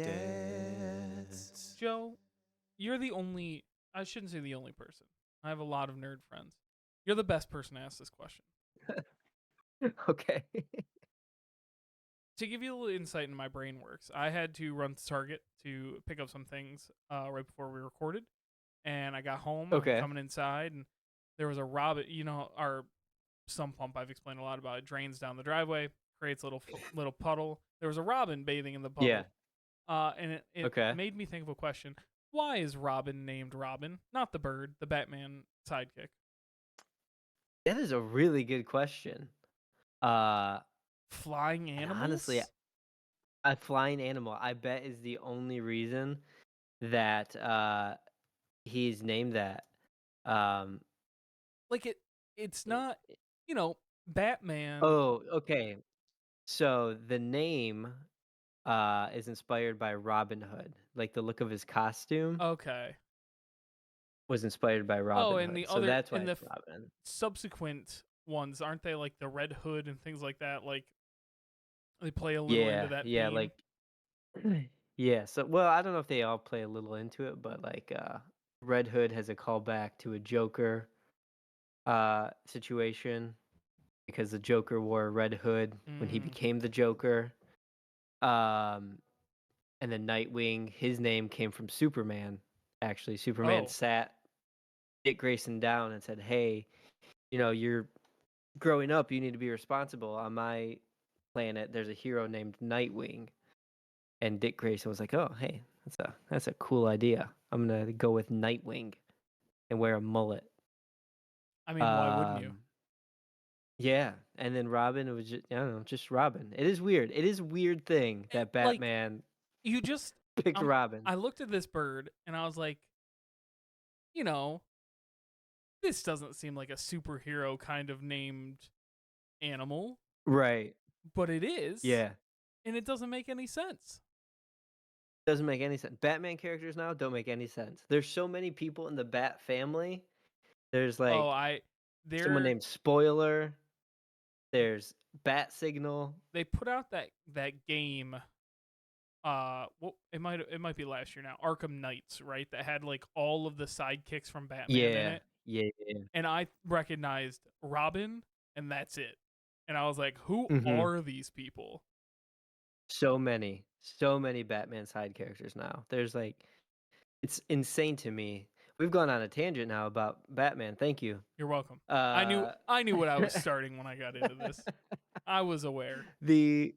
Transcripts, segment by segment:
debts. Joe, you're the only, I shouldn't say the only person. I have a lot of nerd friends. You're the best person to ask this question. Okay. To give you a little insight into my brain works, I had to run to Target to pick up some things right before we recorded. And I got home, I'm Okay. coming inside, and there was a robin. You know, our sump pump, I've explained a lot about it, drains down the driveway, creates a little puddle. There was a robin bathing in the Yeah. puddle. And it Okay. made me think of a question. Why is Robin named Robin? Not the bird, the Batman sidekick. That is a really good question. Uh, Flying and honestly, animals? a flying animal, I bet, is the only reason that he's named that. Um, Like it's not, you know, Batman. oh, okay. So the name is inspired by Robin Hood. Like the look of his costume Okay. was inspired by Oh, Robin and Hood. the So other that's why and the it's Robin. subsequent ones, aren't they like the Red Hood and things like that? Like they play a little into Yeah, that yeah, theme. like yeah. So well, I don't know if they all play a little into it, but like Red Hood has a callback to a Joker situation because the Joker wore a red hood when he Mm. became the Joker. Um and then Nightwing, his name came from Superman. Actually, Superman Oh, sat Dick Grayson down and said, "Hey, you're growing up, you need to be responsible. On my planet, there's a hero named Nightwing." And Dick Grayson was like, "Oh, hey, that's a cool idea. I'm gonna go with Nightwing and wear a mullet." I mean, why wouldn't you? Um, yeah, and then Robin, it was just, I don't know, just Robin. It is weird. It is a weird thing that Like Batman you just picked Robin. I looked at this bird and I was like, you know, this doesn't seem like a superhero kind of named animal, Right. but it is, Yeah. and it doesn't make any sense. Doesn't make any sense. Batman characters now don't make any sense. There's so many people in the Bat family. There's Oh, like someone they're named Spoiler. There's Bat Signal. they put out that game. Well, it might be last year now. Arkham Knights, right? That had like all of the sidekicks from Batman in Yeah. it, Yeah. Yeah. and I recognized Robin, and that's it. And I was like, who Mhm. are these people? So many Batman side characters now. There's like, it's insane to me. We've gone on a tangent now about Batman. Thank you. You're welcome. I knew Uh, I knew what I was starting when I got into this. I was aware. the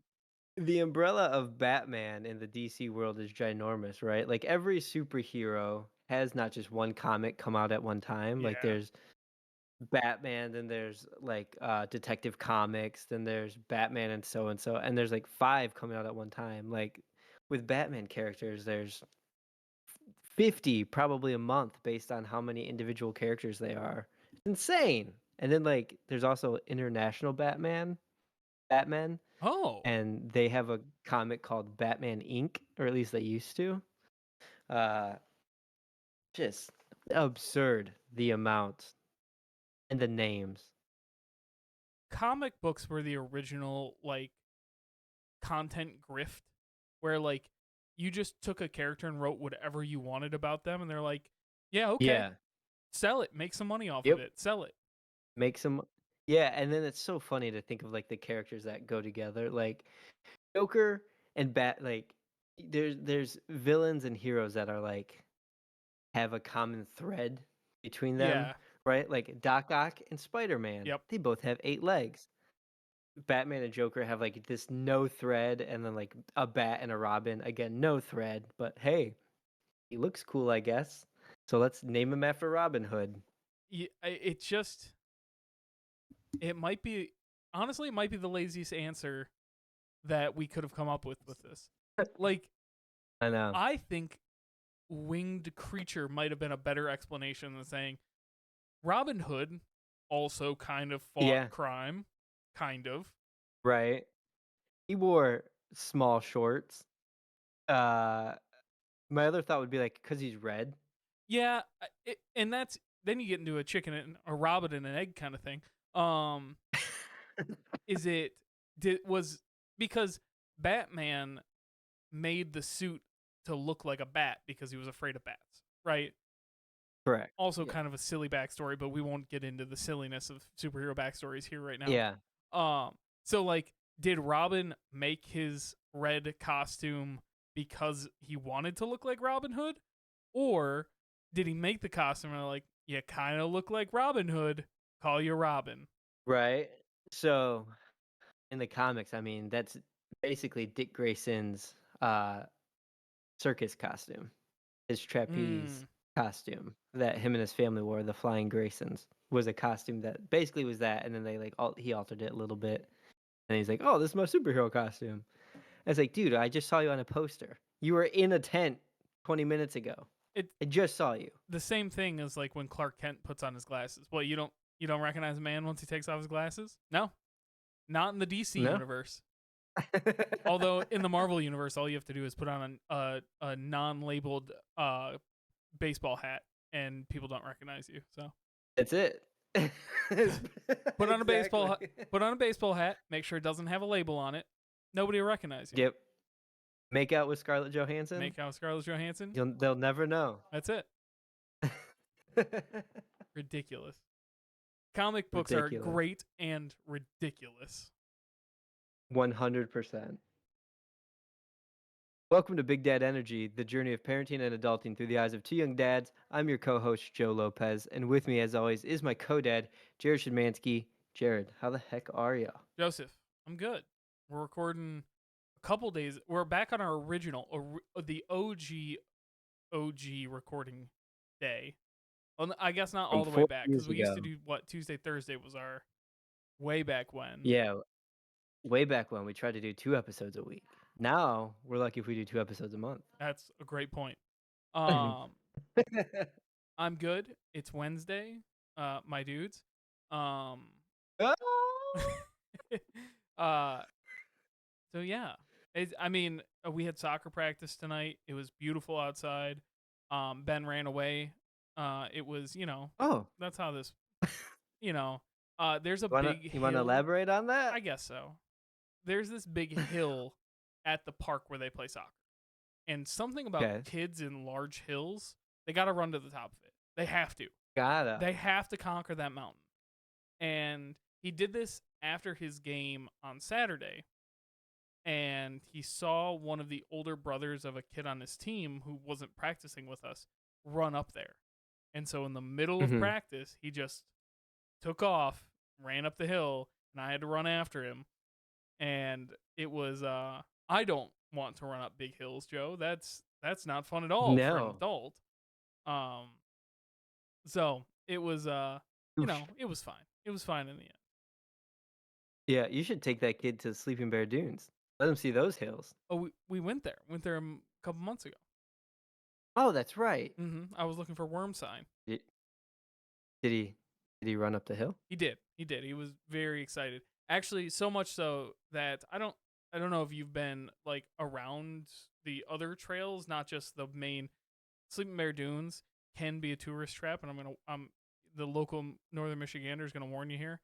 the umbrella of Batman in the DC world is ginormous, right? Like every superhero has not just one comic come out at one time. Like Yeah. there's Batman, then there's like Detective Comics, then there's Batman and so, and there's like five coming out at one time. Like with Batman characters, there's 50 probably a month based on how many individual characters they are. It's insane. And then like there's also International Batman, Oh, and they have a comic called Batman Inc., or at least they used to. Uh just absurd the amount and the names. comic books were the original like content grift where like you just took a character and wrote whatever you wanted about them and they're like, "Yeah, okay. Yeah. Sell it. Make some money off of Yep. it. Sell it." Make some Yeah, and then it's so funny to think of like the characters that go together. Like Joker and Bat like there's villains and heroes that are like have a common thread between them, Yeah. right? Like Doc Ock and Spider-Man. Yep. They both have 8 legs. Batman and Joker have like this no thread, and then like a bat and a Robin, again, no thread, but hey, he looks cool, I guess. So let's name him after Robin Hood. It just it might be honestly it might be the laziest answer that we could have come up with this. Like I know. I think winged creature might have been a better explanation than saying Robin Hood also kind of fought Yeah, crime, kind of. right. He wore small shorts. Uh, my other thought would be like, because he's red. Yeah, and that's then you get into a chicken and a rabbit and an egg kind of thing. Um, is it did was because Batman made the suit to look like a bat because he was afraid of bats, right? Correct. Also, Yeah. kind of a silly backstory, but we won't get into the silliness of superhero backstories here right now. Yeah. So like, did Robin make his red costume because he wanted to look like Robin Hood, or did he make the costume and like, you kind of look like Robin Hood, call you Robin? Right. So in the comics, I mean, that's basically Dick Grayson's circus costume. His trapeze Mm. costume that him and his family wore, the Flying Graysons, was a costume that basically was that, and then they like he altered it a little bit, and he's like, "Oh, this is my superhero costume." I was like, "Dude, I just saw you on a poster. You were in a tent 20 minutes ago. It I just saw you." the same thing as like when Clark Kent puts on his glasses. Well, you don't recognize a man once he takes off his glasses? No, not in the DC No. universe. Although in the Marvel universe, all you have to do is put on a non-labeled baseball hat, and people don't recognize you. So That's it. put on a baseball Exactly. put on a baseball hat. Make sure it doesn't have a label on it. Nobody will recognize you. Yep. Make out with Scarlett Johansson. Make out Scarlett Johansson. They'll never know. That's it. Ridiculous. Comic books are Ridiculous. great and ridiculous. 100%. Welcome to Big Dad Energy, the journey of parenting and adulting through the eyes of two young dads. I'm your co-host, Joe Lopez, and with me, as always, is my co-dad, Jared Shedmansky. Jared, how the heck are you? Joseph, I'm good. We're recording a couple days. We're back on our original, the OG recording day. Well, I guess not From all the way 4 back because years we used to ago. do what Tuesday, Thursday was our way back when. Yeah, way back when we tried to do 2 episodes a week. Now, we're lucky if we do 2 episodes a month. That's a great point. I'm good. It's Wednesday, my dudes. Ah! uh, so yeah, I mean, we had soccer practice tonight. It was beautiful outside. Ben ran away. It was, Oh, that's how this, you know, there's a wanna big you wanna hill. elaborate on that? I guess so. There's this big hill at the park where they play soccer. And something about Okay. kids in large hills, they got to run to the top of it. They have to. Gotta. They have to conquer that mountain. And he did this after his game on Saturday. And he saw one of the older brothers of a kid on his team who wasn't practicing with us run up there. And so in the middle of Mhm. practice, he just took off, ran up the hill, and I had to run after him. And it was I don't want to run up big hills, Joe. That's not fun at all for an No. adult. Um so it was Oof. it was fine. It was fine in the end. Yeah, you should take that kid to Sleeping Bear Dunes. Let him see those hills. Oh, we went there. Went there a couple months ago. Oh, that's right. I was looking for worm sign. Did, did he did he run up the hill? He did. He did. He was very excited. Actually, so much so that I don't know if you've been like around the other trails, not just the main Sleeping Bear Dunes can be a tourist trap, and I'm the local Northern Michigander is gonna warn you here.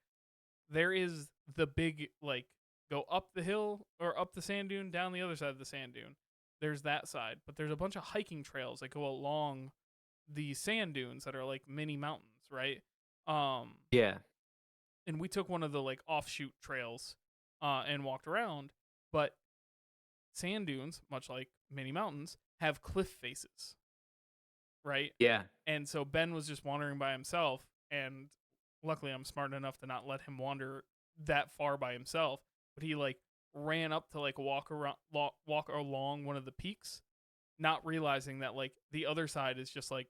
There is the big like go up the hill or up the sand dune, down the other side of the sand dune. There's that side, but there's a bunch of hiking trails that go along the sand dunes that are like mini mountains, right? Um, Yeah. and we took one of the like offshoot trails and walked around, but sand dunes, much like mini mountains, have cliff faces, right? Yeah. And so Ben was just wandering by himself, and luckily I'm smart enough to not let him wander that far by himself. But he like ran up to like walk along one of the peaks, not realizing that like the other side is just like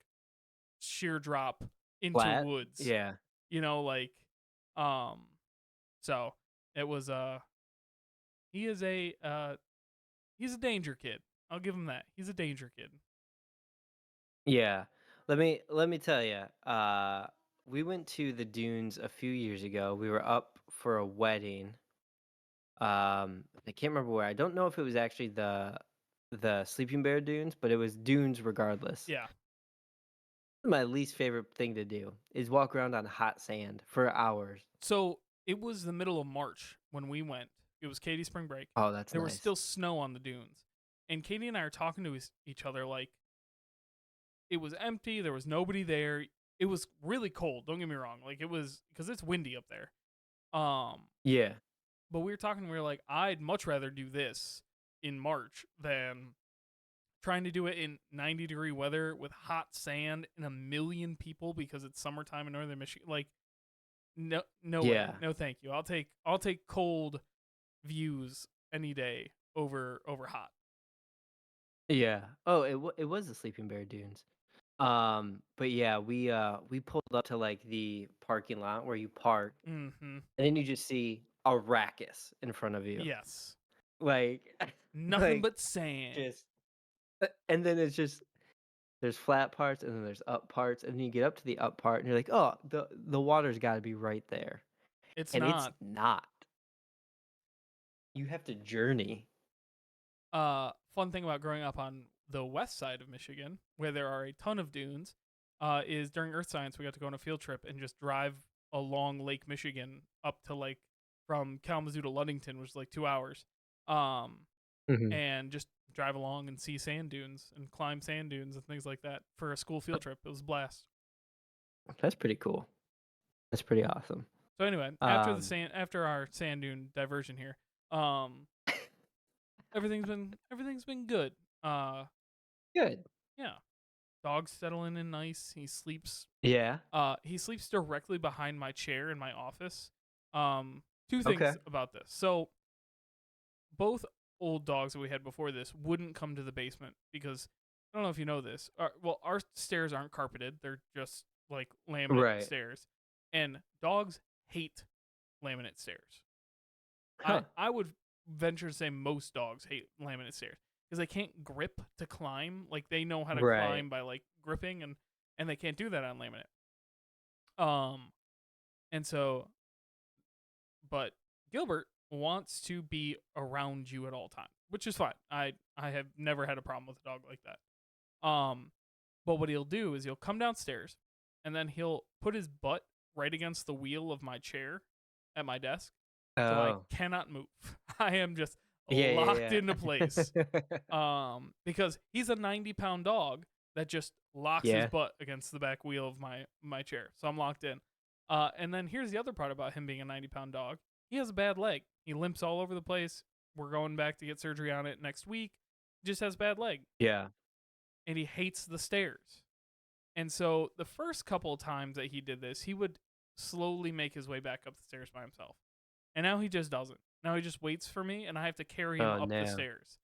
sheer drop into Flat. woods. Yeah. Like um so it was he is he's a danger kid. I'll give him that. He's a danger kid. Yeah. Let me tell you. We went to the dunes a few years ago. We were up for a wedding. I can't remember where. I don't know if it was actually the Sleeping Bear Dunes, but it was dunes regardless. Yeah. My least favorite thing to do is walk around on hot sand for hours. So it was the middle of March when we went. It was Katie's spring break. Oh, that's There was nice. still snow on the dunes. and Katie and I are talking to each other like it was empty. There was nobody there. It was really cold. Don't get me wrong. Like it was because it's windy up there. Um, Yeah. but we were talking. We were like, I'd much rather do this in March than trying to do it in 90-degree weather with hot sand and a million people because it's summertime in northern Michigan. Like, no, no way, Yeah. no, thank you. I'll take cold views any day over hot. Yeah. Oh, it was the Sleeping Bear Dunes. But yeah, we pulled up to like the parking lot where you park, Mm-hmm. and then you just see a rackus in front of you. Yes, Like nothing like but sand. just and then it's just there's flat parts and then there's up parts and then you get up to the up part and you're like, "Oh, the water's got to be right there." It's And it's not. not. You have to journey. Fun thing about growing up on the west side of Michigan, where there are a ton of dunes, is during Earth Science we got to go on a field trip and just drive along Lake Michigan up to like from Kalamazoo to Ludington, which is like 2 hours, um, Mhm. and just drive along and see sand dunes and climb sand dunes and things like that for a school field trip. It was a blast. That's pretty cool. That's pretty awesome. So anyway, Um, after our sand dune diversion here, um, everything's been good. Uh, good. yeah, dog's settling in nice. Yeah. He sleeps directly behind my chair in my office. Two Okay. things about this. So both old dogs that we had before this wouldn't come to the basement because I don't know if you know this. Our stairs aren't carpeted; they're just like laminate Right. stairs, and dogs hate laminate stairs. I Huh. I would venture to say most dogs hate laminate stairs because they can't grip to climb. Like they know how to Right. climb by like gripping, and they can't do that on laminate. Um, and so, but Gilbert wants to be around you at all times, which is fine. I have never had a problem with a dog like that. But what he'll do is he'll come downstairs, and then he'll put his butt right against the wheel of my chair at my desk, so I Oh. cannot move. I am just Yeah, locked yeah, into place. yeah. Because he's a 90-pound dog that just locks his Yeah. butt against the back wheel of my chair. So I'm locked in. And then here's the other part about him being a 90-pound dog. He has a bad leg. He limps all over the place. We're going back to get surgery on it next week. Just has bad leg, Yeah. and he hates the stairs. And so the first couple of times that he did this, he would slowly make his way back up the stairs by himself. And now he just doesn't. Now he just waits for me, and I have to carry him Oh, up the no. stairs.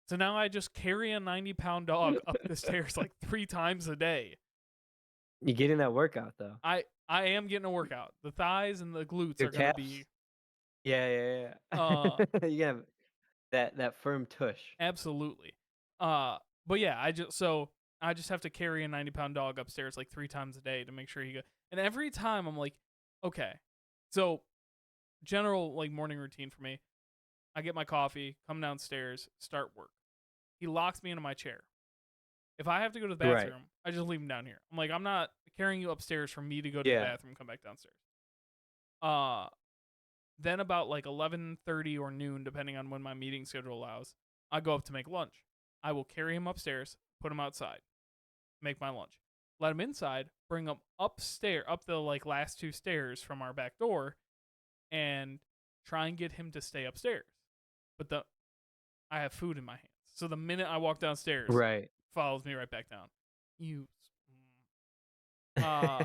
So now I just carry a 90-pound dog up the stairs like 3 times a day. You getting that workout though. I am getting a workout. The thighs and the glutes Your are gonna calves. be Yeah, yeah, uh yeah. You have that firm tush. absolutely. But yeah, I just have to carry a 90-pound dog upstairs like 3 times a day to make sure he go. And every time I'm like, okay, so general like morning routine for me. I get my coffee, come downstairs, start work. He locks me into my chair. If I have to go to the Right. bathroom, I just leave him down here. I'm like, I'm not carrying you upstairs for me to go to the Yeah. bathroom and come back downstairs. Uh then about like 11:30 or noon, depending on when my meeting schedule allows, I go up to make lunch. I will carry him upstairs, put him outside, make my lunch. Let him inside, bring him upstairs, up the like last two stairs from our back door, and try and get him to stay upstairs. But I have food in my hands. So the minute I walk downstairs, Right. follows me right back down. You uh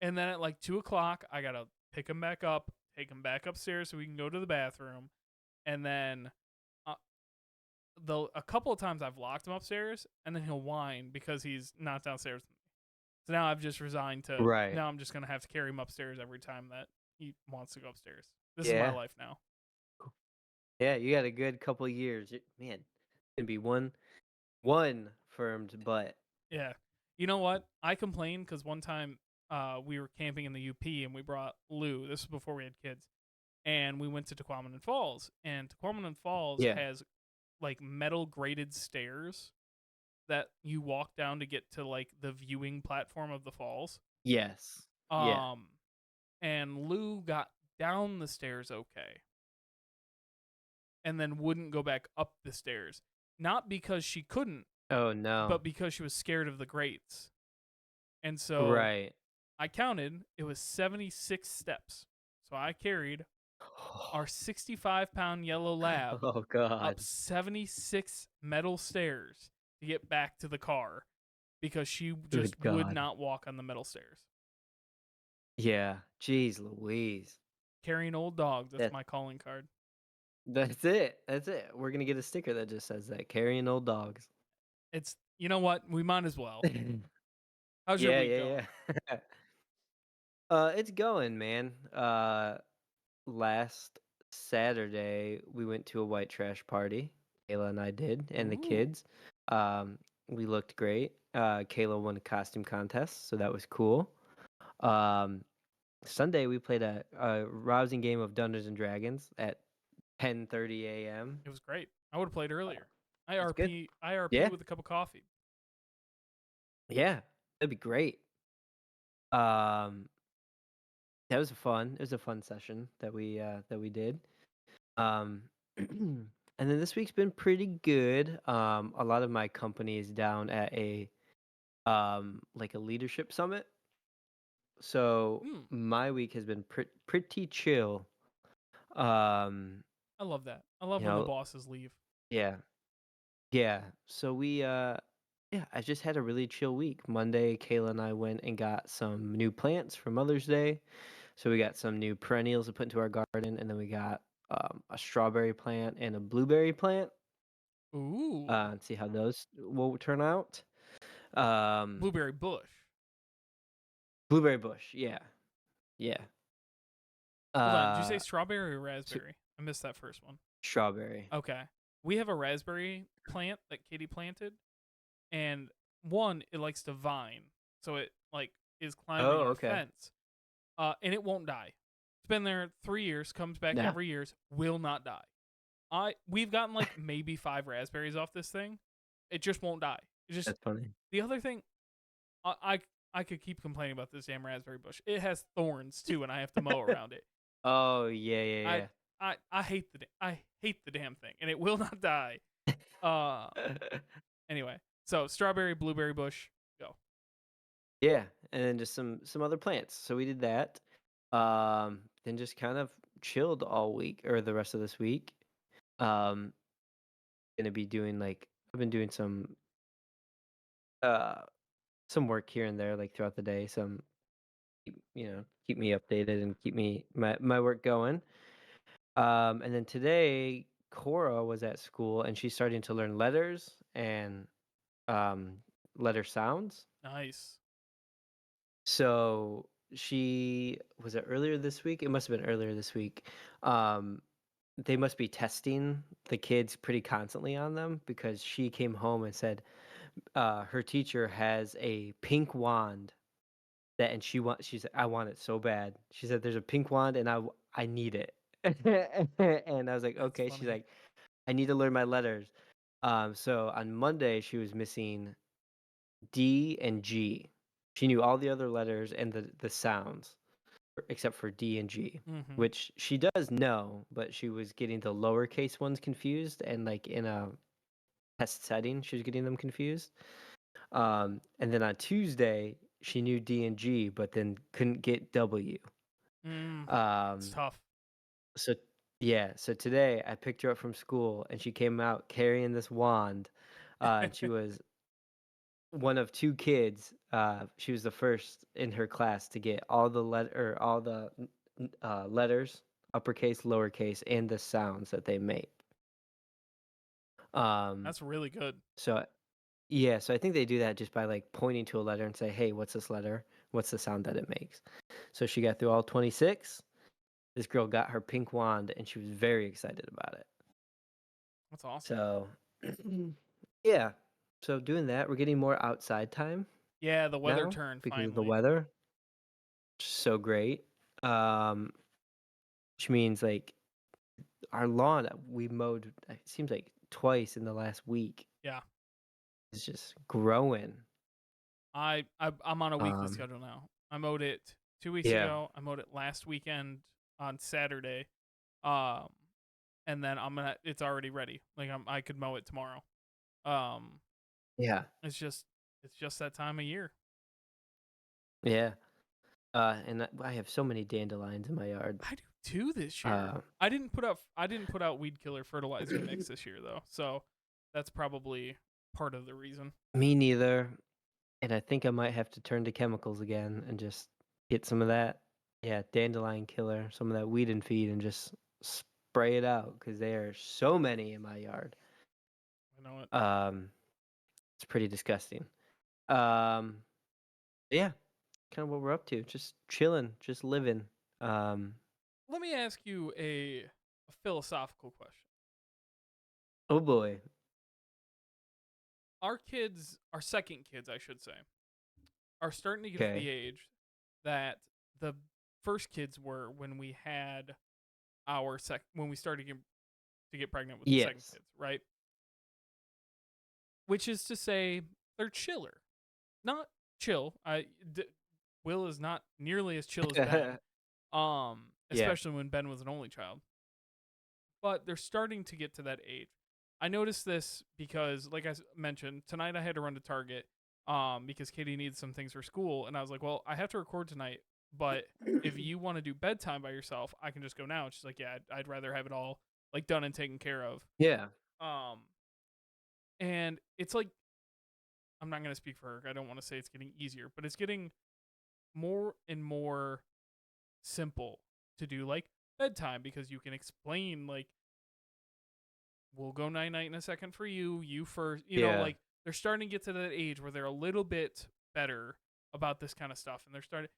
and then at like 2 o'clock I gotta pick him back up, take him back upstairs so we can go to the bathroom. And then uh, a couple of times I've locked him upstairs, and then he'll whine because he's not downstairs with me. So now I've just resigned to Right. now I'm just gonna have to carry him upstairs every time that he wants to go upstairs. This is my Yeah. life now. Yeah, you got a good couple years. Man, it's gonna be one firmed butt. Yeah. You know what? I complained because one time we were camping in the UP and we brought Lou. This was before we had kids. And we went to Tequamanon Falls. And Tequamanon Falls Yeah. has like metal graded stairs that you walk down to get to like the viewing platform of the falls. Yes. Yeah. Um, and Lou got down the stairs okay and then wouldn't go back up the stairs. not because she couldn't, Oh no. but because she was scared of the grates. And so Right. I counted, it was 76 steps. So I carried our 65-pound yellow lab Oh up God. 76 metal stairs to get back to the car because she just Good would God. not walk on the metal stairs. Yeah. Jeez Louise. Carrying old dogs, that's That my calling card. that's it. That's it. We're gonna get a sticker that just says that. Carrying old dogs. It's, you know what? We might as well. How's your Yeah, week going? yeah, yeah. It's going, man. Last Saturday we went to a white trash party. Kayla and I did, and the Ooh, kids. Um, we looked great. Kayla won a costume contest, so that was cool. Um, Sunday we played a rousing game of Dungeons and Dragons at 10:30 a.m. it was great. I would have played earlier. It's good. IRP Yeah, with a cup of coffee. yeah, that'd be great. Um, that was fun. It was a fun session that we did. Um, and then this week's been pretty good. A lot of my company is down at a like a leadership summit. So Hmm, my week has been pretty chill. Um, I love that. I love you when the know, bosses leave. yeah, yeah. So yeah, I just had a really chill week. Monday, Kayla and I went and got some new plants for Mother's Day. So we got some new perennials to put into our garden, and then we got a strawberry plant and a blueberry plant. Ooh, And see how those will turn out. Um, blueberry bush. blueberry bush, yeah, yeah. Hold on, did you say Uh, strawberry or so raspberry? I missed that first one. strawberry. Okay. We have a raspberry plant that Katie planted, and one, it likes to vine, so it like is climbing Oh, our okay. fence, and it won't die. It's been there 3 years, comes back Yeah, every year, will not die. We've gotten like maybe 5 raspberries off this thing. It just won't die. It just that's funny. the other thing I I, I could keep complaining about this damn raspberry bush. It has thorns too, and I have to mow around it. Oh, yeah, yeah, I I hate the damn thing, and it will not die. Uh, yeah. anyway, so strawberry, blueberry bush, go. Yeah, and then just some other plants. So we did that. Then just kind of chilled all week or the rest of this week. Um, gonna be doing like I've been doing uh some work here and there like throughout the day. Some keep me updated and keep me my work going. And then today, Kora was at school and she's starting to learn letters and um, letter sounds. Nice. So she was it earlier this week? It must have been earlier this week. Um, they must be testing the kids pretty constantly on them because she came home and said her teacher has a pink wand that and she said I want it so bad. She said there's a pink wand and I need it. And I was like, That's okay. She's funny. like, I need to learn my letters. So on Monday she was missing D and G. She knew all the other letters and the sounds except for D and G, Mm-hmm. which she does know, but she was getting the lowercase ones confused and like in a test setting, she was getting them confused. And then on Tuesday, she knew D and G, but then couldn't get W. It's Um, tough. so yeah, so today I picked her up from school and she came out carrying this wand. And she was one of two kids. She was the first in her class to get all the letters, uppercase, lowercase, and the sounds that they make. Um, That's really good. so yeah, so I think they do that just by like pointing to a letter and say, "Hey, what's this letter? What's the sound that it makes?" So she got through all 26. This girl got her pink wand and she was very excited about it. That's awesome. So yeah. So doing that, we're getting more outside time Yeah, the weather now turned because of the finally. weather. So great. Um, which means like our lawn we mowed it seems like twice in the last week. Yeah. It's just growing. I'm on a weekly Um, schedule now. I mowed it 2 weeks yeah. ago. I mowed it last weekend on Saturday. Um, and then I'm gonna. It's already ready. Like I could mow it tomorrow. Um, Yeah. it's just it's just that time of year. Yeah. And I have so many dandelions in my yard. I do too this year. Uh, I didn't put out weed killer fertilizer mix this year though, so that's probably part of the reason. Me neither. And I think I might have to turn to chemicals again and just get some of that, yeah, dandelion killer, some of that weed and feed, and just spray it out because there are so many in my yard. I know it. Um, it's pretty disgusting. Um, yeah, kind of what we're up to. Just chilling, just living. Um, Let me ask you a philosophical question. oh boy. Our kids, our second kids, I should say, are starting to get to the Okay. age that the first kids were when we had when we started to get pregnant with the second Yes. kids, right? Which is to say, they're chiller, not chill. Will is not nearly as chill as Ben, Yeah. especially when Ben was an only child. But they're starting to get to that age. I noticed this because, like I mentioned, tonight I had to run to Target, because Katie needs some things for school, and I was like, well, I have to record tonight, but if you want to do bedtime by yourself, I can just go now. And she's like, yeah, I'd rather have it all like done and taken care of. Yeah. Um, and it's like I'm not gonna speak for her. I don't want to say it's getting easier, but it's getting more and more simple to do like bedtime because you can explain like we'll go night night in a second for you, you first, Yeah. like they're starting to get to that age where they're a little bit better about this kind of stuff and they're starting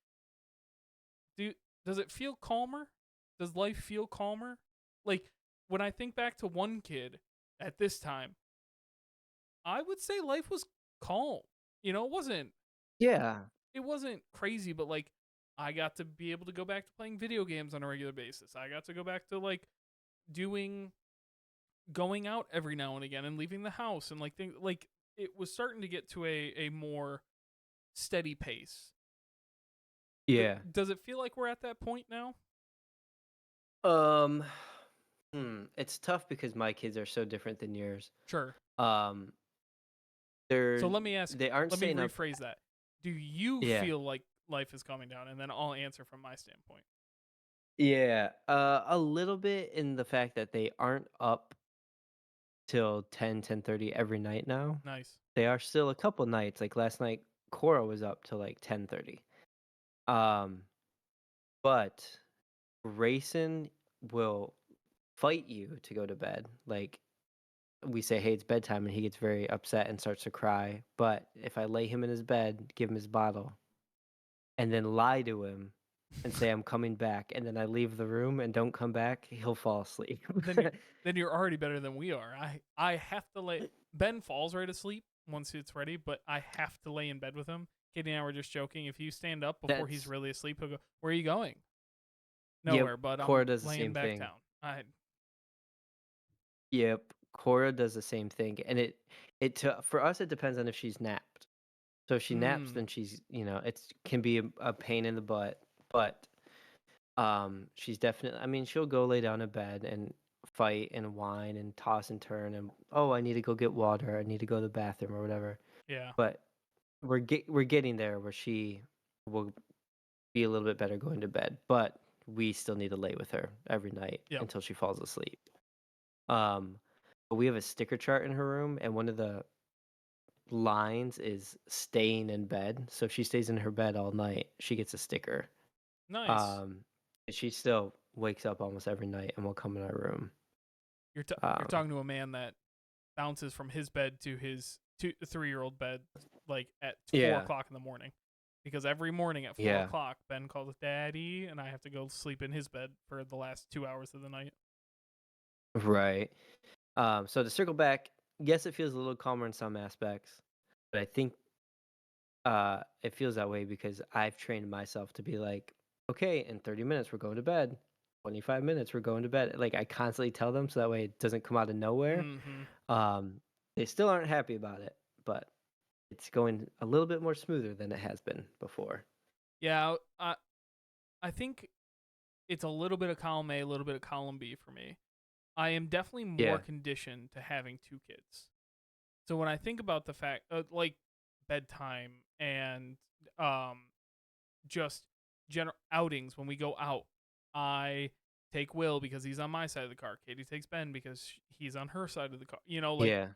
do does it feel calmer? Does life feel calmer? Like when I think back to one kid at this time, I would say life was calm. Yeah. It wasn't crazy, but like I got to be able to go back to playing video games on a regular basis. I got to go back to like doing going out every now and again and leaving the house and like things like it was starting to get to a more steady pace. Yeah. Does it feel like we're at that point now? Um, it's tough because my kids are so different than yours. Sure. Um, So they're they aren't let me staying up. rephrase that. Do you Yeah. feel like life is calming down? And then I'll answer from my standpoint. Yeah. A little bit in the fact that they aren't up till 10:30 every night now. Nice. They are still a couple nights. Like last night, Kora was up till like 10:30. Um, but Grayson will fight you to go to bed. Like we say, hey, it's bedtime, and he gets very upset and starts to cry. But if I lay him in his bed, give him his bottle, and then lie to him and say I'm coming back, and then I leave the room and don't come back, he'll fall asleep. then you then you're already better than we are. I have to lay Ben falls right asleep once it's ready, but I have to lay in bed with him. Katie and I were just joking. If you stand up before he's That's really asleep, he'll go, "Where are you going?" Yep. Nowhere, but Cora I'm does the laying same back thing. down. I Yep. Cora does the same thing, and for us it depends on if she's napped. So if she naps, mm, then she's it can be a pain in the butt, but she's definitely. I mean, she'll go lay down in bed and fight and whine and toss and turn and oh, I need to go get water. I need to go to the bathroom or whatever. yeah. But we're getting there where she will be a little bit better going to bed, but we still need to lay with her every night Yep. until she falls asleep. Um, but we have a sticker chart in her room, and one of the lines is staying in bed. So if she stays in her bed all night, she gets a sticker. Nice. Um, and she still wakes up almost every night and will come in our room. You're Um, talking to a man that bounces from his bed to his 3-year-old bed like at four yeah, o'clock in the morning. Because every morning at four yeah, o'clock, Ben calls Daddy, and I have to go sleep in his bed for the last 2 hours of the night. right. So to circle back, yes, it feels a little calmer in some aspects, but I think it feels that way because I've trained myself to be like, okay, in 30 minutes we're going to bed. 25 minutes we're going to bed. Like I constantly tell them so that way it doesn't come out of nowhere. Mm-hmm. Um, they still aren't happy about it, but it's going a little bit more smoother than it has been before. Yeah, I think it's a little bit of column A, a little bit of column B for me. I am definitely more Yeah. conditioned to having two kids. So when I think about the fact, like bedtime and um, just general outings when we go out, I take Will because he's on my side of the car. Katie takes Ben because he's on her side of the car. You know, like Yeah.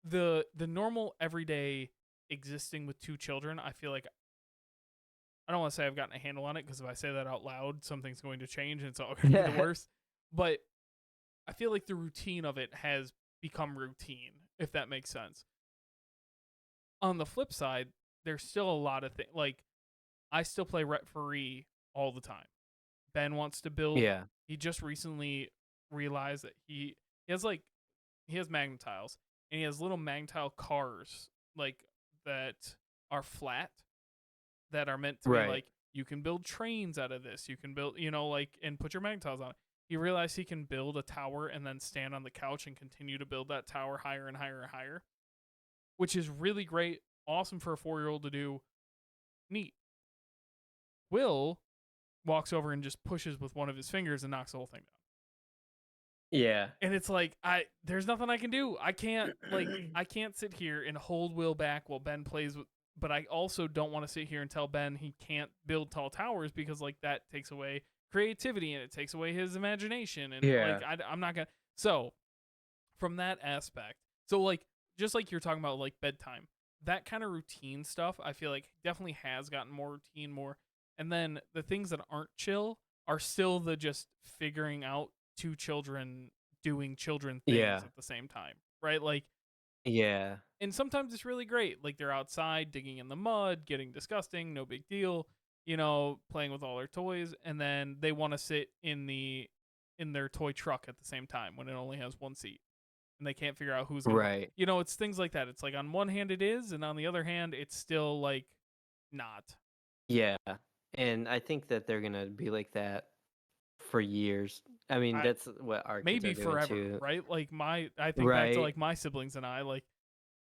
the normal everyday existing with two children. I feel like I don't want to say I've gotten a handle on it because if I say that out loud, something's going to change and it's all going to be the worst. But I feel like the routine of it has become routine, if that makes sense. On the flip side, there's still a lot of things. Like, I still play referee all the time. Ben wants to build. Yeah. He just recently realized that he has like he has magnetiles and he has little magnetile cars like that are flat that are meant to be Right. like you can build trains out of this. You can build, like and put your magnetiles on it. He realized he can build a tower and then stand on the couch and continue to build that tower higher and higher and higher, which is really great, awesome for a 4-year-old to do. Neat. Will walks over and just pushes with one of his fingers and knocks the whole thing down. Yeah. And it's like there's nothing I can do. I can't sit here and hold Will back while Ben plays with, but I also don't want to sit here and tell Ben he can't build tall towers because like that takes away creativity and it takes away his imagination and like Yeah. I'm not gonna. So from that aspect, so like just like you're talking about like bedtime, that kind of routine stuff, I feel like definitely has gotten more routine, more, and then the things that aren't chill are still the just figuring out two children doing children things Yeah. at the same time, right? Like, Yeah. and sometimes it's really great. Like they're outside digging in the mud, getting disgusting, no big deal, playing with all their toys, and then they want to sit in their toy truck at the same time when it only has one seat. And they can't figure out who's gonna Right. it's things like that. It's like on one hand it is, and on the other hand, it's still like not. Yeah. And I think that they're gonna be like that for years. I mean, I that's what our kids are maybe doing forever, too. right? Like I think back to Right. like my siblings and I, like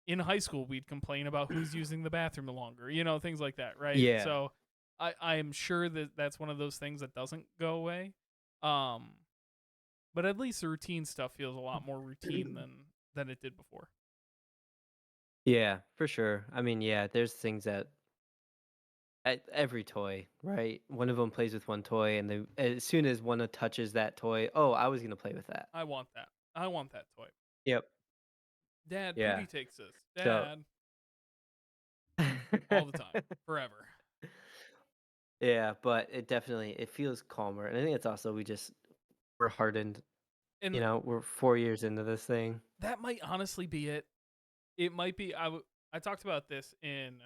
in high school we'd complain about who's using the bathroom longer, things like that, right? Yeah. So I am sure that that's one of those things that doesn't go away. Um but at least the routine stuff feels a lot more routine than it did before. Yeah, for sure. I mean, yeah, there's things that every toy, right? One of them plays with one toy, and as soon as one touches that toy, oh, I was gonna play with that. I want that. I want that toy. Yep. Dad, Yeah. Pootie takes this. So. Dad, all the time, forever. Yeah, but it feels calmer, and I think it's also we're hardened. And We're 4 years into this thing. that might honestly be it. It might be. I talked about this in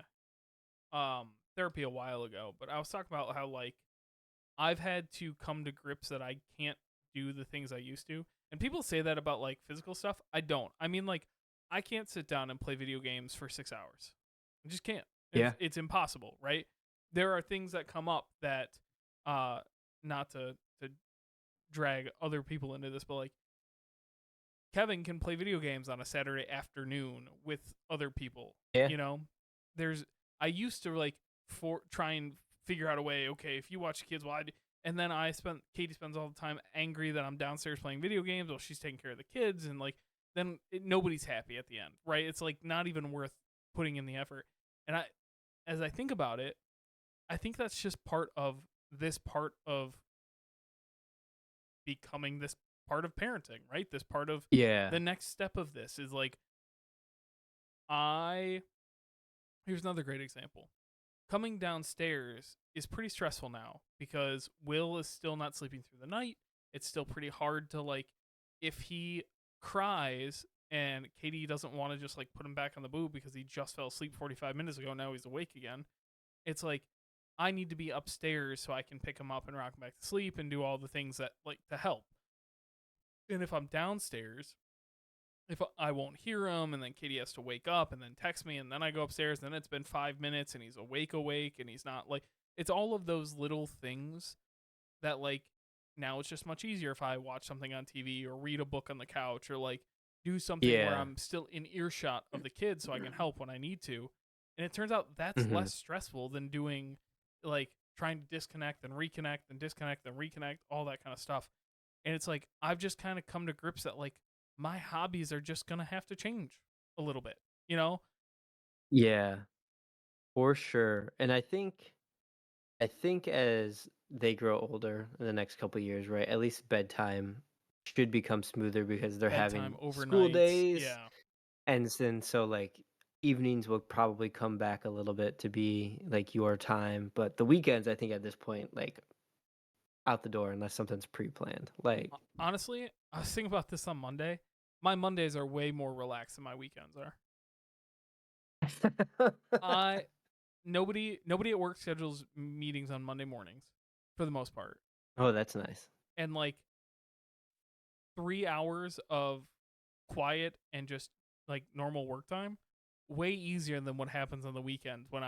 therapy a while ago, but I was talking about how like I've had to come to grips that I can't do the things I used to. And people say that about like physical stuff. I don't. I mean, like I can't sit down and play video games for 6 hours. I just can't. Yeah. It's impossible, right? There are things that come up that, uh, not to drag other people into this, but like Kevin can play video games on a Saturday afternoon with other people. Yeah. You know, there's I used to like for try and figure out a way. Okay, if you watch the kids, and then Katie spends all the time angry that I'm downstairs playing video games while she's taking care of the kids, and like then nobody's happy at the end, right? It's like not even worth putting in the effort. And as I think about it, I think that's just part of becoming this part of parenting, right? This part of Yeah. the next step of this is like I here's another great example. Coming downstairs is pretty stressful now because Will is still not sleeping through the night. It's still pretty hard to like if he cries and Katie doesn't want to just like put him back on the boob because he just fell asleep 45 minutes ago, now he's awake again. It's like I need to be upstairs so I can pick him up and rock him back to sleep and do all the things that like to help. And if I'm downstairs, if I won't hear him, and then Katie has to wake up and then text me, and then I go upstairs, and then it's been 5 minutes, and he's awake, and he's not like it's all of those little things that like now it's just much easier if I watch something on TV or read a book on the couch or like do something where Yeah. I'm still in earshot of the kids so I can help when I need to. And it turns out that's Mhm. less stressful than doing like trying to disconnect and reconnect and disconnect and reconnect, all that kind of stuff. And it's like I've just kind of come to grips that like my hobbies are just gonna have to change a little bit. you know? Yeah, for sure. And I think as they grow older in the next couple years, right? At least bedtime should become smoother because they're Bedtime, having school overnights, days, yeah. and then so like evenings will probably come back a little bit to be like your time, but the weekends I think at this point like out the door unless something's pre-planned. Like Honestly, I was thinking about this on Monday. My Mondays are way more relaxed than my weekends are. I nobody at work schedules meetings on Monday mornings for the most part. Oh, that's nice. And like 3 hours of quiet and just like normal work time way easier than what happens on the weekends when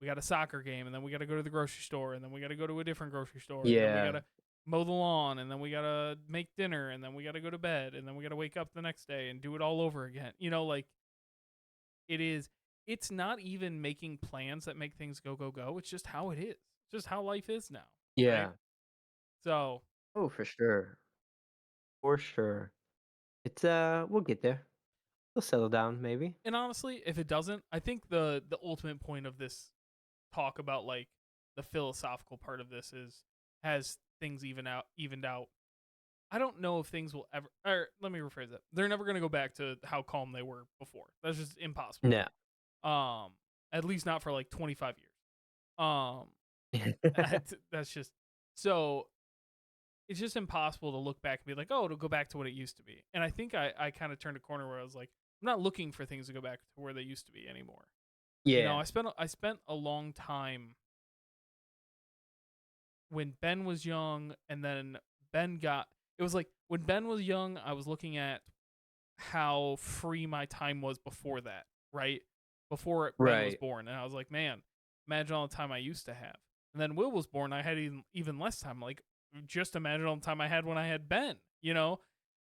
we got a soccer game and then we got to go to the grocery store and then we got to go to a different grocery store and then we got Yeah. to mow the lawn and then we got to make dinner and then we got to go to bed and then we got to wake up the next day and do it all over again. Like it is it's not even making plans that make things go. It's just how it is. It's just how life is now, right? Yeah. So, Oh, for sure. For sure. It's we'll get there. We'll settle down maybe. and honestly, if it doesn't, I think the ultimate point of this talk about like the philosophical part of this is has things evened out. I don't know if things will ever or let me rephrase that. They're never going to go back to how calm they were before. That's just impossible. No. Um at least not for like 25 years. Um that's just so it's just impossible to look back and be like, "Oh, it'll go back to what it used to be." And I think I kind of turned a corner where I was like, I'm not looking for things to go back to where they used to be anymore. Yeah. I spent a long time when Ben was young, and then Ben got. It was like when Ben was young, I was looking at how free my time was before that, right? Before Ben was Right. born, and I was like, man, imagine all the time I used to have. And then Will was born, I had even less time. Like, just imagine all the time I had when I had Ben. And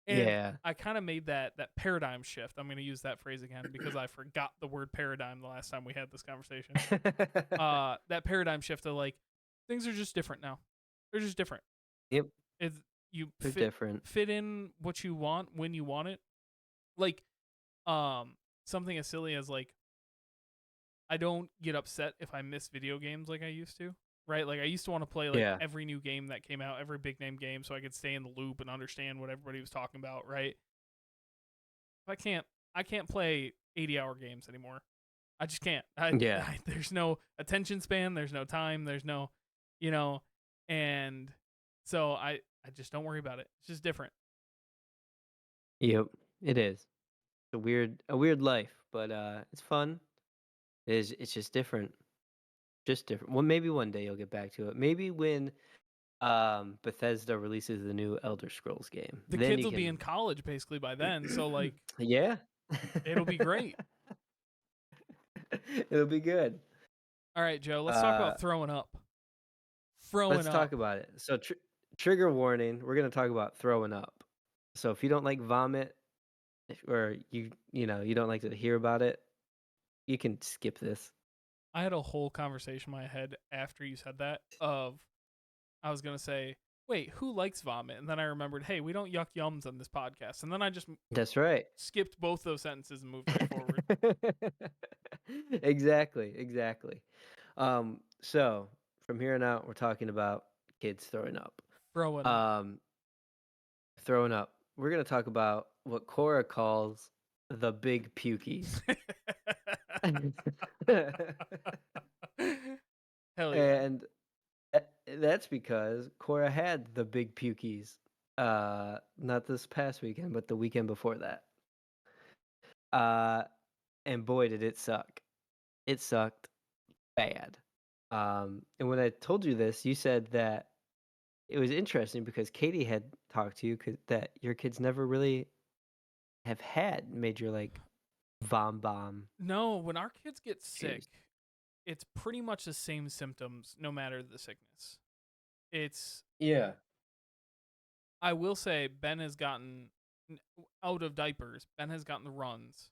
Yeah. I kind of made that paradigm shift. I'm going to use that phrase again because I forgot the word paradigm the last time we had this conversation. That paradigm shift of like things are just different now. They're just different. Yep. It's you They're fit different. fit in what you want when you want it. Like something as silly as like I don't get upset if I miss video games like I used to. Right? Like I used to want to play like Yeah. every new game that came out, every big name game so I could stay in the loop and understand what everybody was talking about, right? I can't I can't play 80-hour games anymore. I just can't. Yeah. There's no attention span. There's no time. There's no, you know, and so I just don't worry about it. It's just different. Yep. It is. A weird life, but it's fun. It's just different. Just different. Well, maybe one day you'll get back to it. Maybe when Bethesda releases the new Elder Scrolls game. The Then kids you will be in can college basically by then, so like Yeah. it'll be great. It'll be good. All right, Joe. Let's talk Uh about throwing up. Throwing let's talk up. about it. So trigger warning, we're going to talk about throwing up. So if you don't like vomit or you don't like to hear about it, you can skip this. I had a whole conversation in my head after you said that of I was gonna say, wait, who likes vomit? And then I remembered, hey, we don't yuck yums on this podcast. And then I just That's right. skipped both those sentences and moved right forward. Exactly, exactly. So from here on out, we're talking about kids throwing up. Throwing up. Um, throwing up. We're gonna talk about what Kora calls the big pukies. Hell yeah. And that's because Cora had the big pukies. Not this past weekend, but the weekend before that. Uh, and boy, did it suck. It sucked bad. And when I told you this, you said that it was interesting because Katie had talked to you that your kids never really have had major like bomb No, when our kids get sick, issues. it's pretty much the same symptoms no matter the sickness. It's Yeah. I will say Ben has gotten out of diapers. Ben has gotten the runs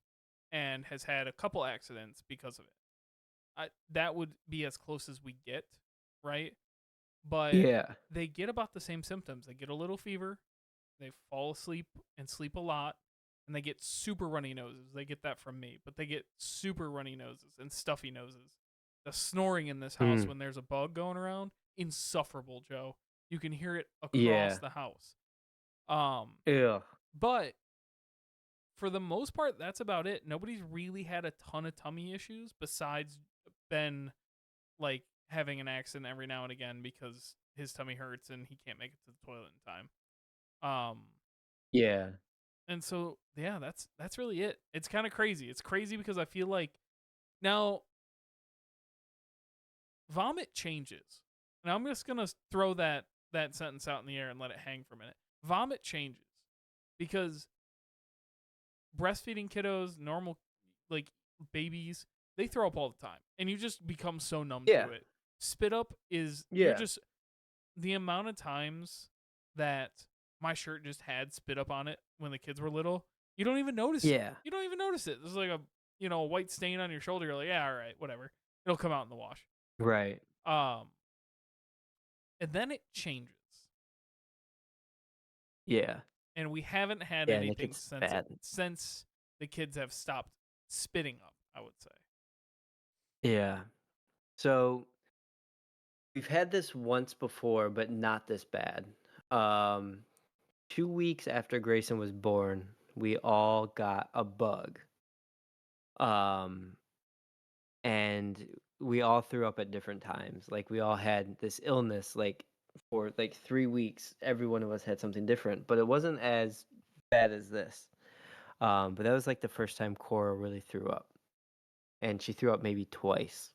and has had a couple accidents because of it. That would be as close as we get, right? But Yeah. they get about the same symptoms. They get a little fever, they fall asleep and sleep a lot, and they get super runny noses. They get that from me, but they get super runny noses and stuffy noses. The snoring in this house Mm. when there's a bug going around, insufferable, Joe. You can hear it across Yeah. the house. Um, Ugh. but for the most part, that's about it. Nobody's really had a ton of tummy issues besides Ben, like having an accident every now and again because his tummy hurts and he can't make it to the toilet in time. Um, Yeah. and so yeah, that's really it. It's kind of crazy. It's crazy because I feel like now vomit changes. Now I'm just gonna throw that sentence out in the air and let it hang for a minute. Vomit changes because breastfeeding kiddos, normal like babies, they throw up all the time, and you just become so numb Yeah. to it. Spit up is you're Yeah. just the amount of times that my shirt just had spit up on it when the kids were little. You don't even notice it. Yeah. You don't even notice it. There's like a white stain on your shoulder. You're like, yeah, all right, whatever. It'll come out in the wash. Right. Um, and then it changes, Yeah. and we haven't had Yeah. And it anything gets bad. since the kids have stopped spitting up. I would say. Yeah. So we've had this once before, but not this bad. Um, 2 weeks after Grayson was born, we all got a bug. Um, and we all threw up at different times. Like we all had this illness, like for like 3 weeks. Every one of us had something different, but it wasn't as bad as this. But that was like the first time Cora really threw up, and she threw up maybe twice.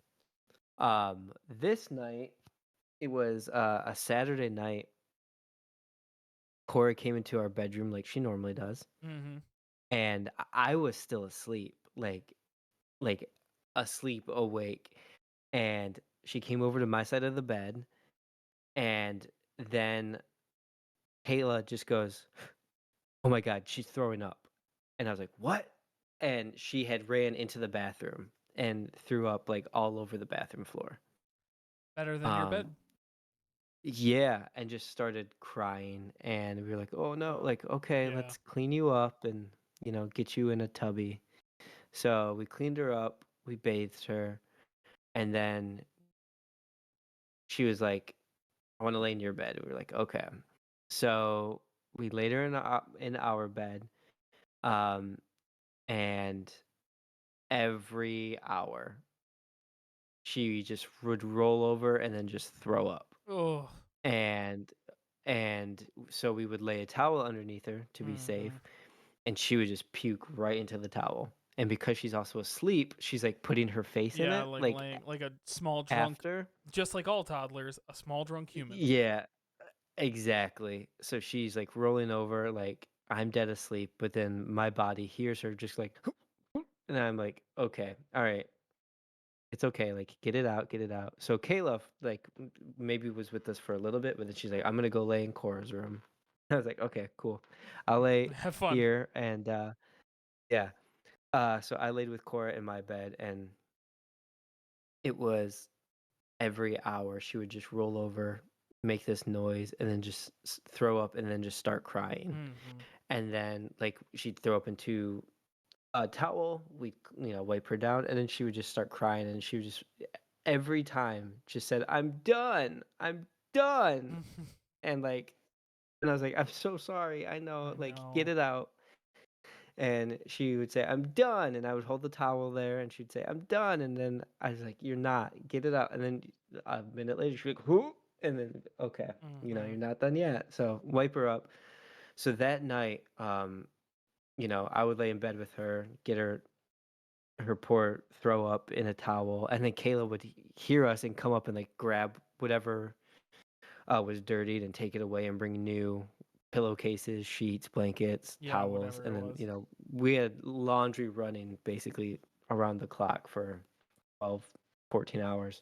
This night, it was a Saturday night. Cora came into our bedroom like she normally does, Mm-hmm. and I was still asleep, like asleep, awake, and she came over to my side of the bed, and then Kayla just goes, "Oh my god, she's throwing up," and I was like, "What?" And she had ran into the bathroom and threw up like all over the bathroom floor. Better than your bed. Um, Yeah, and just started crying, and we were like, "Oh no, like okay, Yeah. let's clean you up and, get you in a tubby." So we cleaned her up, we bathed her, and then she was like, "I want to lay in your bed." We were like, "Okay." So we laid her in our bed, um, and every hour she just would roll over and then just throw up. Oh. And so we would lay a towel underneath her to be Mm-hmm. safe, and she would just puke right into the towel. And because she's also asleep, she's like putting her face in Yeah, it, like like laying like a small drunk, after. just like all toddlers, a small drunk human. Yeah, exactly. So she's like rolling over, like I'm dead asleep, but then my body hears her just like, and I'm like, okay, all right, it's okay, like get it out, get it out. So Kayla, like maybe was with us for a little bit, but then she's like, I'm gonna go lay in Cora's room. I was like, okay, cool. I'll lay Have fun. here, and yeah. So I laid with Cora in my bed, and it was every hour she would just roll over, make this noise, and then just throw up, and then just start crying. Mm-hmm. And then like she'd throw up into a towel, we wipe her down, and then she would just start crying, and she would just every time just said, "I'm done, I'm done," and like, and I was like, "I'm so sorry, I know, I like get know. it out." And she would say, "I'm done," and I would hold the towel there, and she'd say, "I'm done," and then I was like, "You're not. Get it out." And then a minute later, she'd be like, "Who?" And then, okay, Mm-hmm. you're not done yet. So wipe her up. So that night, I would lay in bed with her, get her poor throw up in a towel, and then Kayla would hear us and come up and like grab whatever was dirtied and take it away and bring new pillowcases, sheets, blankets, Yeah, towels, whatever and it then was. we had laundry running basically around the clock for 12, 14 hours.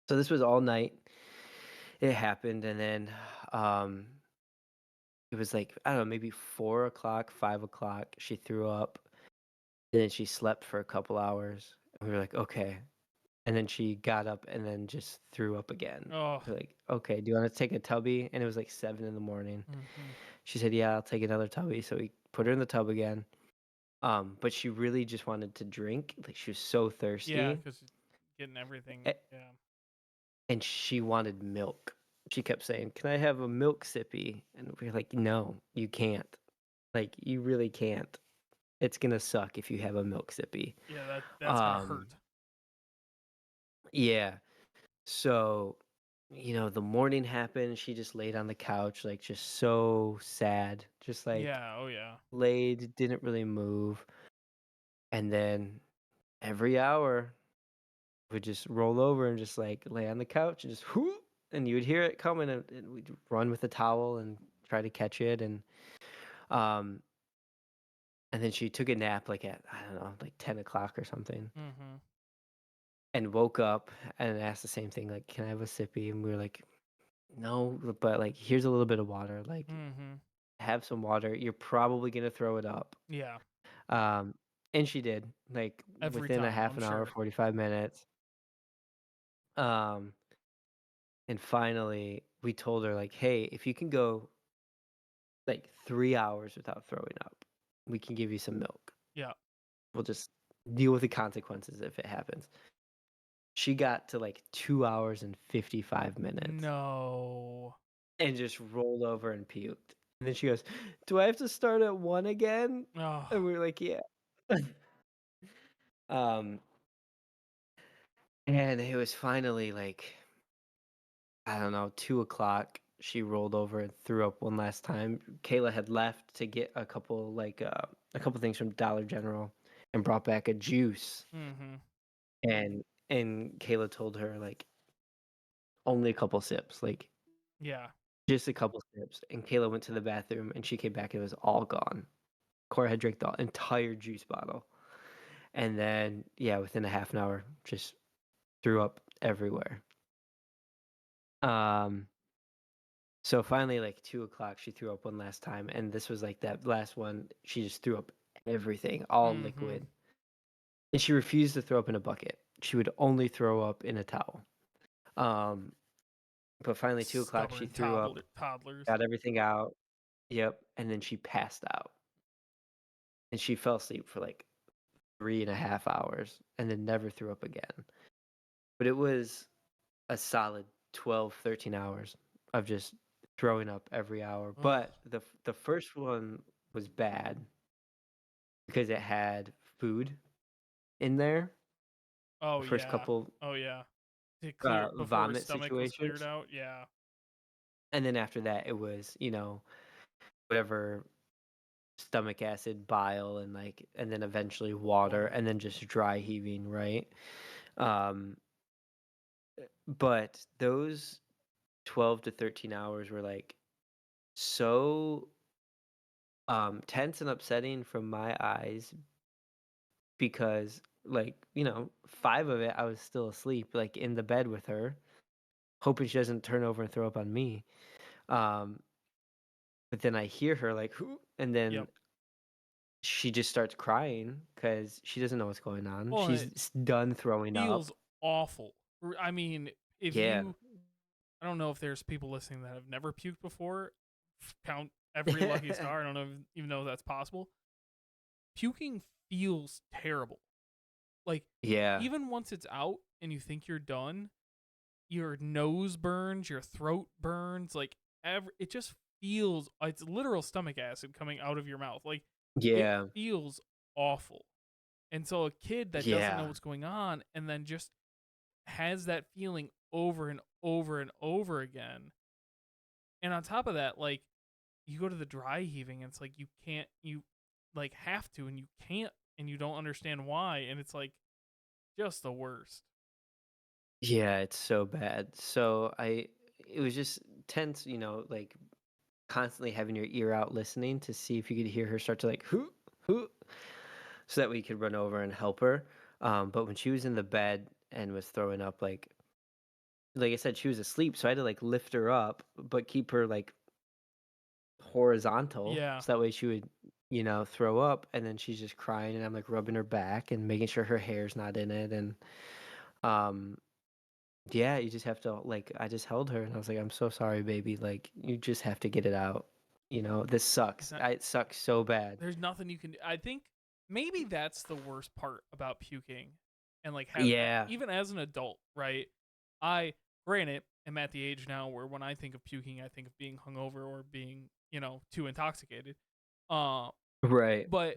So this was all night. It happened, and then um, it was like I don't know, maybe 4 o'clock, 5 o'clock. She threw up, and then she slept for a couple hours. And we were like, okay. And then she got up and then just threw up again. Oh. We're like, okay, do you want to take a tubby? And it was like 7 in the morning. Mm-hmm. She said, yeah, I'll take another tubby. So we put her in the tub again. But she really just wanted to drink. Like she was so Yeah, thirsty, because getting everything. a- Yeah. and she wanted milk. She kept saying, "Can I have a milk sippy?" And we are like, "No, you can't. Like you really can't. It's gonna suck if you have a milk sippy." Yeah, that's gonna Um, hurt. yeah. So, the morning happened. She just laid on the couch, like just so sad, just like Yeah. Oh yeah. laid, didn't really move. And then every hour would just roll over and just like lay on the couch and just whoo, and you would hear it coming, and we'd run with the towel and try to catch it. Um, and then she took a nap like at, I don't know, like 10 o'clock or something, Mm-hmm. and woke up and asked the same thing, like, "Can I have a sippy?" And we were like, "No, but like, here's a little bit of water. Like, Mm-hmm. have some water. You're probably gonna throw it up." Yeah. Um, and she did, like Every within a time, half I'm an hour, sure. 45 minutes. Um, and finally we told her like, "Hey, if you can go like 3 hours without throwing up, we can give you some milk. Yeah. We'll just deal with the consequences if it happens." She got to like 2 hours and 55 minutes No. and just rolled over and puked. And then she goes, "Do I have to start at one again?" And Oh. we were like, "Yeah." um, and it was finally like, I don't know, 2 o'clock. She rolled over and threw up one last time. Kayla had left to get a couple things from Dollar General and brought back a juice. Mm-hmm. And Kayla told her like only a couple sips, like Yeah. just a couple sips. And Kayla went to the bathroom and she came back and it was all gone. Cora had drank the entire juice bottle. And then yeah, within a half an hour, just threw up everywhere. Um So finally, like 2 o'clock, she threw up one last time, and this was like that last one. She just threw up everything, all Mm-hmm. liquid, and she refused to throw up in a bucket. She would only throw up in a towel. Um, but finally, 2 o'clock, she Stubborn threw up, toddlers. got everything out. Yep, and then she passed out, and she fell asleep for like 3.5 hours, and then never threw up again. But it was a solid 12, 13 hours of just throwing up every hour. Ugh. But the first one was bad because it had food in there. Oh The first yeah. couple Oh yeah. To clear before his vomit stomach was cleared situations, out. Yeah. and then after that, it was whatever stomach acid, bile, and then eventually water, Water. and then just dry heaving, right? Um, but those 12 to 13 hours were like so tense and upsetting from my eyes because like 5 of it I was still asleep like in the bed with her hoping she doesn't turn over and throw up on me. um but then I hear her like "Who?" And then Yep. she just starts crying because she doesn't know what's going on. Well, and She's it done throwing up. feels awful. I mean, if Yeah. you, I don't know if there's people listening that have never puked before. Count every lucky star. I don't know even know if that's possible. Puking feels terrible. Like Yeah. even once it's out and you think you're done, your nose burns, your throat burns, like it just feels it's literal stomach acid coming out of your mouth. Like it Yeah. feels awful. And so a kid that doesn't know Yeah. what's going on and then just has that feeling over and over and over again. And on top of that, like you go to the dry heaving and it's like you like have to and you can't and you don't understand why and it's like just the worst. Yeah, it's so bad. So it was just tense, like constantly having your ear out listening to see if you could hear her start to like who, so that we could run over and help her. But when she was in the bed and was throwing up, like I said, she was asleep, so I had to like lift her up, but keep her like horizontal, Yeah. so that way she would, throw up, and then she's just crying, and I'm like rubbing her back and making sure her hair's not in it, and um, yeah, you just have to like I just held her and I was like, "I'm so sorry, baby. Like you just have to get it out." this It's sucks. not. It sucks so bad. There's nothing you can do. I think maybe that's the worst part about puking, and like Yeah. even as an adult, right? I granted am at the age now where when I think of puking, I think of being hungover or being too intoxicated. Uh, Right. but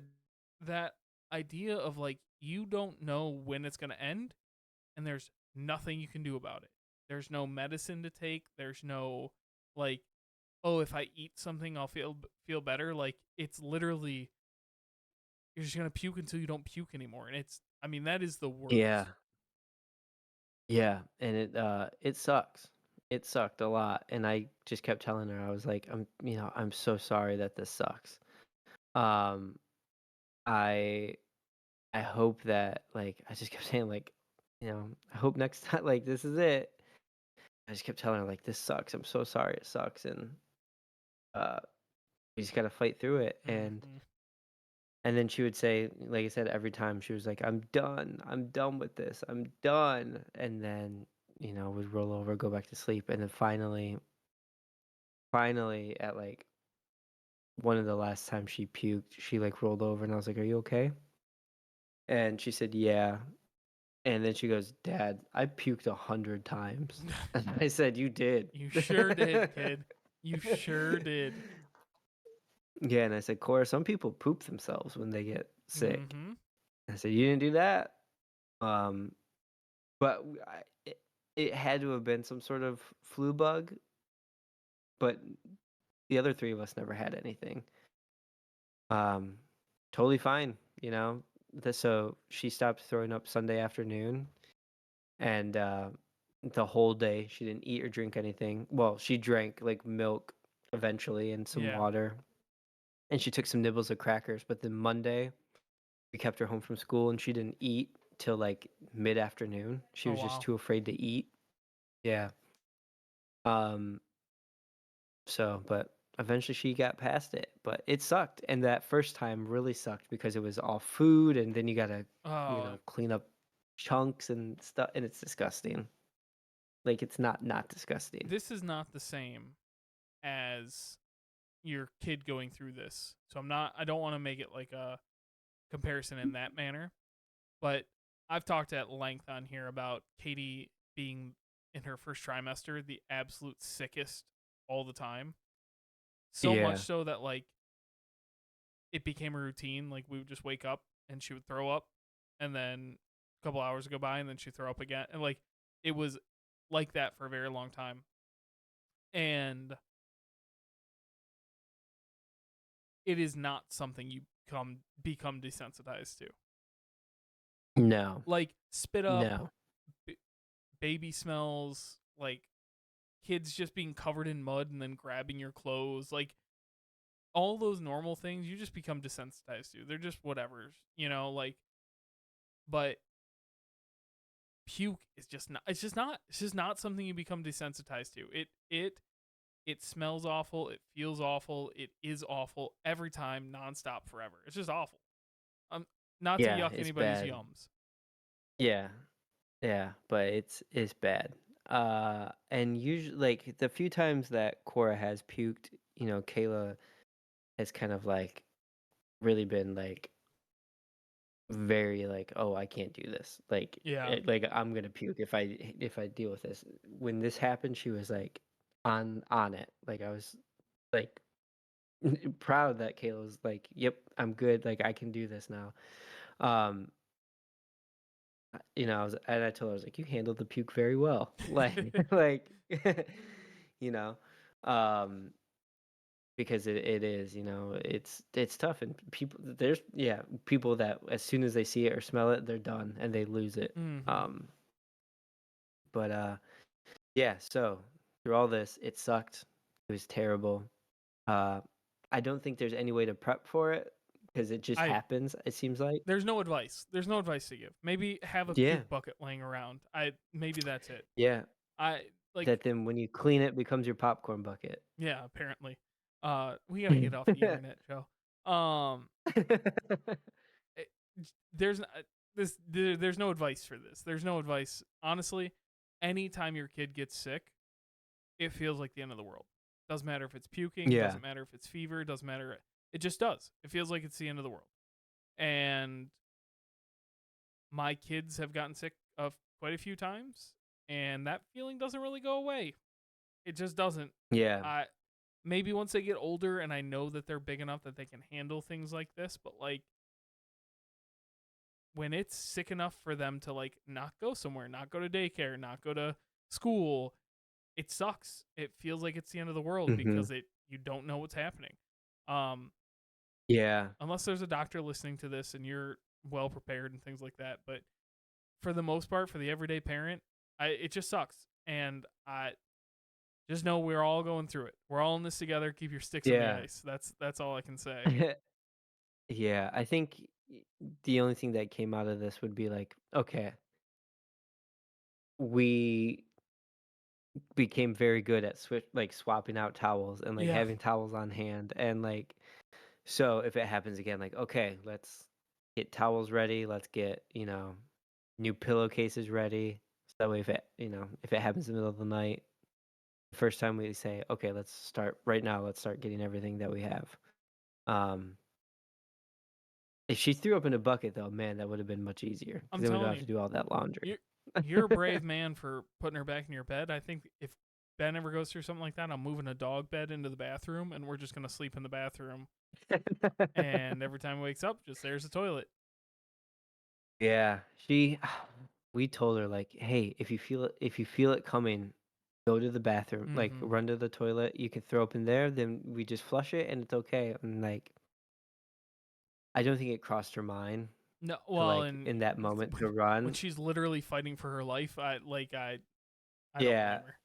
that idea of like you don't know when it's gonna end, and there's nothing you can do about it. There's no medicine to take. There's no like, oh, if I eat something, I'll feel better. Like it's literally you're just gonna puke until you don't puke anymore, and I mean, that is the Yeah. worst. Yeah, and it sucks. It sucked a lot, and I just kept telling her, I was like, I'm so sorry that this sucks. Um, I I hope that, like, I just kept saying, like, I hope next time, like, this is it. I just kept telling her, like, this sucks. I'm so sorry it sucks, and uh, we just gotta fight through it. Hmm. And then she would say, like I said, every time she was like, I'm done. I'm done with this. I'm done. And then, would roll over, go back to sleep. And then finally, at like one of the last times she puked, she like rolled over and I was like, Are you okay? And she said, Yeah. And then she goes, Dad, I puked 100 times. And I said, You did. You sure did, kid. You sure did. Yeah. And I said, Cora, some people poop themselves when they get sick. Hmm. I said, You didn't do that. Um, But it had to have been some sort of flu bug, but the other 3 of us never had anything. Um, totally fine, you know? So she stopped throwing up Sunday afternoon, and, the whole day she didn't eat or drink anything. Well, she drank, like, milk eventually and some Yeah. water, and she took some nibbles of crackers, but then Monday, we kept her home from school, and she didn't eat till, like, mid-afternoon. She Oh was just wow. too afraid to eat. Yeah. Um but eventually she got past it, but it sucked, and that first time really sucked because it was all food, and then you gotta, Oh, clean up chunks and stuff, and it's disgusting. Like, it's not disgusting. this is not the same as your kid going through this. So I don't want to make it like a comparison in that manner, but I've talked at length on here about Katie being in her first trimester the absolute sickest all the time. So much Yeah. so that like it became a routine. Like we would just wake up and she would throw up, and then a couple hours would go by and then she'd throw up again. And like it was like that for a very long time. And it is not something you become desensitized to. No. Like spit up, No. b- baby smells, like kids just being covered in mud and then grabbing your clothes, like all those normal things you just become desensitized to. They're just whatever, like but puke is just not it's just not something you become desensitized to. It smells awful, it feels awful, it is awful every time, nonstop, forever. It's just awful. Um Not to Yeah, yuck it's anybody's bad. yums. Yeah. Yeah, but it's bad. And usually, like, the few times that Cora has puked, Kayla has kind of, like, really been, like, very like, "Oh, I can't do this." Yeah. Like, "I'm gonna puke if I deal with this." When this happened, she was, like, on it. Like, I was, like, proud that Kayla was like, "Yep, I'm good, like, I can do this now." Um, I told her, I was like, "You handled the puke very well." Like, you know? Um Because it is, it's tough, and people that as soon as they see it or smell it, they're done and they lose it. Mhm. Um, but yeah, so through all this, it sucked. It was terrible. Uh, I don't think there's any way to prep for it because it just I happens, it seems like. There's no advice. There's no advice to give. Maybe have a Yeah, puke bucket laying around. I Maybe that's it. yeah. I like That then when you clean it becomes your popcorn bucket. Yeah, apparently. We got to get off the internet, Joe. Um it, there's there's no advice for this. There's no advice. Honestly, anytime your kid gets sick, it feels like the end of the world. Doesn't matter if it's puking, Yeah. doesn't matter if it's fever, doesn't matter. It just does. It feels like it's the end of the world. And my kids have gotten sick of quite a few times, and that feeling doesn't really go away. It just doesn't. Yeah. I maybe once they get older and I know that they're big enough that they can handle things like this, but like when it's sick enough for them to like not go somewhere, not go to daycare, not go to school, it sucks. It feels like it's the end of the world Hmm. because it you don't know what's happening. Um, Yeah. unless there's a doctor listening to this and you're well prepared and things like that. But for the most part, for the everyday parent, it just sucks. And I just know we're all going through it. We're all in this together. Keep your sticks on the Yeah. ice. That's all I can say. Yeah. I think the only thing that came out of this would be like, okay, we became very good at like swapping out towels and like Yeah. having towels on hand, and like, so if it happens again, like, okay, let's get towels ready, let's get, new pillowcases ready. So that way, if it happens in the middle of the night, the first time we say, okay, let's start right now, let's start getting everything that we have. um if she threw up in a bucket, though, man, that would have been much easier because I'm then we don't telling have you, to do all that laundry. you're you're a brave man for putting her back in your bed. I think if Ben ever goes through something like that, I'm moving a dog bed into the bathroom and we're just gonna sleep in the bathroom. And every time he wakes up, just there's a toilet. Yeah, we told her like, "Hey, if you feel it coming, go to the bathroom, like Mm-hmm. run to the toilet. You can throw up in there, then we just flush it and it's okay." And like, I don't think it crossed her mind No, to well, like and in that moment to when run. she's literally fighting for her life, I don't Yeah. blame her.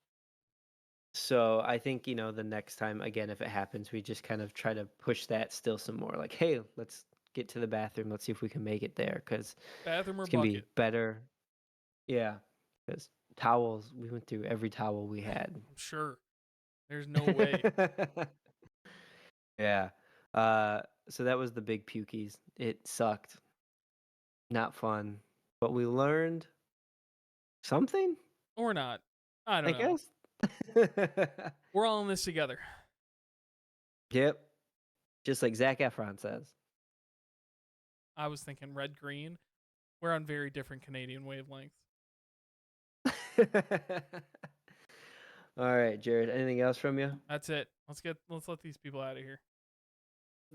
So I think, the next time again if it happens, we just kind of try to push that still some more. Like, "Hey, let's get to the bathroom. Let's see if we can make it there cuz Bathroom or it's going to be bucket? better." Yeah. Cuz towels, we went through every towel we had. I'm sure. There's no way. Yeah. So that was the big Pukies. It sucked. Not fun. But we learned something, Or not. I don't I know. guess. We're all in this together. Yep. Just like Zac Efron says. I was thinking red green. We're on very different Canadian wavelengths. All right, Jared. Anything else from you? That's it. Let's let these people out of here.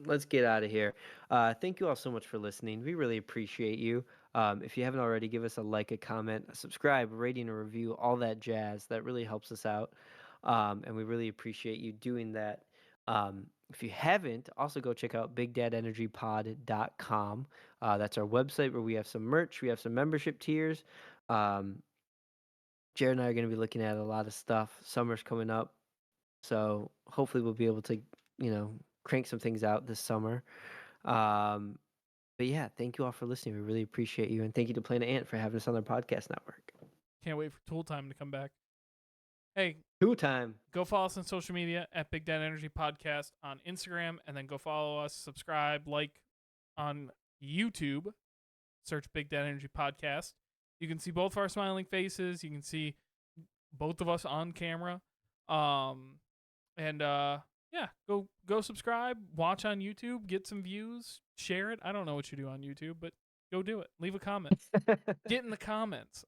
Let's get out of here. Thank you all so much for listening. We really appreciate you. If you haven't already, give us a like, a comment, a subscribe, a rating, a review, all that jazz. That really helps us out. And we really appreciate you doing that. If you haven't, also go check out bigdadenergypod.com. That's our website where we have some merch, we have some membership tiers. Um, Jared and I are going to be looking at a lot of stuff. Summer's coming up. So hopefully we'll be able to, crank some things out this summer. Um, but yeah, thank you all for listening. We really appreciate you. And thank you to Planet Ant for having us on their podcast network. Can't wait for Tool Time to come back. Hey, Two time. go follow us on social media at Big Dad Energy Podcast on Instagram, and then go follow us, subscribe, like on YouTube. Search Big Dad Energy Podcast. You can see both of our smiling faces. You can see both of us on camera. And yeah, go subscribe, watch on YouTube, get some views, share it. I don't know what you do on YouTube, but go do it. Leave a comment. Get in the comments.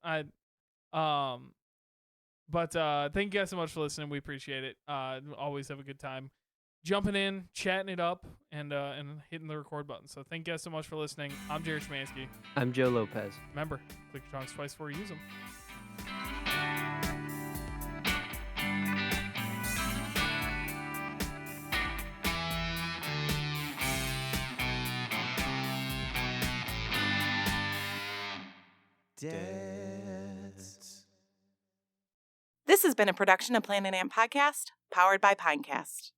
Um but thank you guys so much for listening. We appreciate it. Always have a good time jumping in, chatting it up, and hitting the record button. So thank you guys so much for listening. I'm Jared Schmansky. I'm Joe Lopez. Remember, click your tongues twice before you use them. Dads. This has been a production of Planet Ant Podcast, powered by Pinecast.